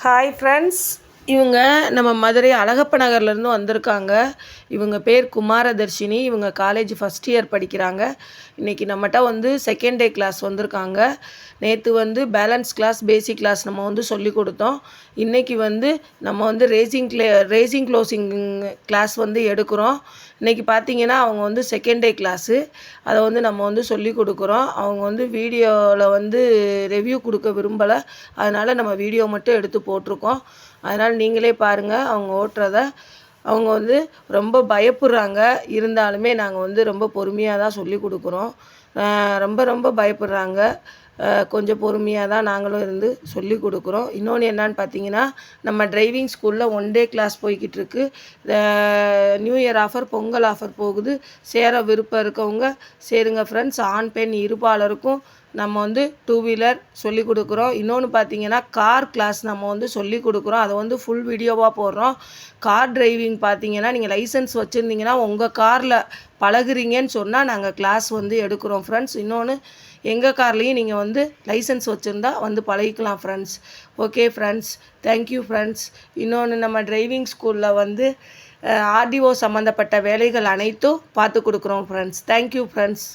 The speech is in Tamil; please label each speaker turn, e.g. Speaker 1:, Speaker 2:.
Speaker 1: ஹாய் ஃப்ரெண்ட்ஸ், இவங்க நம்ம மதுரை அழகப்ப நகர்லேருந்து வந்திருக்காங்க. இவங்க பேர் குமாரதர்ஷினி. இவங்க காலேஜ் ஃபஸ்ட் இயர் படிக்கிறாங்க. இன்றைக்கி நம்மகிட்ட வந்து செகண்ட் டே கிளாஸ் வந்திருக்காங்க. நேற்று வந்து பேலன்ஸ் கிளாஸ், பேசிக் கிளாஸ் நம்ம வந்து சொல்லி கொடுத்தோம். இன்றைக்கி வந்து நம்ம வந்து ரேசிங் க்ளோசிங் கிளாஸ் வந்து எடுக்கிறோம். இன்றைக்கி பார்த்தீங்கன்னா அவங்க வந்து செகண்ட் டே கிளாஸு. அதை வந்து நம்ம வந்து சொல்லி கொடுக்குறோம். அவங்க வந்து வீடியோவில் வந்து ரிவ்யூ கொடுக்க விரும்பலை, அதனால் நம்ம வீடியோ மட்டும் எடுத்து போட்டிருக்கோம். அதனால் நீங்களே பாருங்கள் அவங்க ஓட்டுறத. அவங்க வந்து ரொம்ப பயப்படுறாங்க. இருந்தாலுமே நாங்கள் வந்து ரொம்ப பொறுமையாக தான் சொல்லி கொடுக்குறோம். ரொம்ப ரொம்ப பயப்படுறாங்க. கொஞ்சம் பொறுமையாக தான் நாங்களும் இருந்து சொல்லி கொடுக்குறோம். இன்னொன்று என்னான்னு பார்த்தீங்கன்னா, நம்ம டிரைவிங் ஸ்கூலில் 1 டே கிளாஸ் போய்கிட்டுருக்கு. New year offer, Pongal offer போகுது. சேர விருப்பம் இருக்கவங்க சேருங்க ஃப்ரெண்ட்ஸ். ஆண் பெண் இருபாலருக்கும் நம்ம வந்து 2 வீலர் சொல்லி கொடுக்குறோம். இன்னொன்று பார்த்தீங்கன்னா, கார் கிளாஸ் நம்ம வந்து சொல்லி கொடுக்குறோம். அதை வந்து ஃபுல் வீடியோவாக போடுறோம். கார் டிரைவிங் பார்த்தீங்கன்னா, நீங்கள் லைசன்ஸ் வச்சுருந்தீங்கன்னா உங்கள் காரில் பழகுறீங்கன்னு சொன்னால் நாங்கள் கிளாஸ் வந்து எடுக்கிறோம் ஃப்ரெண்ட்ஸ். இன்னொன்று, எங்கள் கார்லேயும் நீங்கள் வந்து லைசன்ஸ் வச்சுருந்தா வந்து பழகிக்கலாம் friends. Okay friends, thank you friends. இன்னொன்று, நம்ம டிரைவிங் ஸ்கூலில் வந்து ஆர்டிஓ சம்மந்தப்பட்ட வேலைகள் அனைத்தும் பார்த்து கொடுக்குறோம் ஃப்ரெண்ட்ஸ். Thank you friends.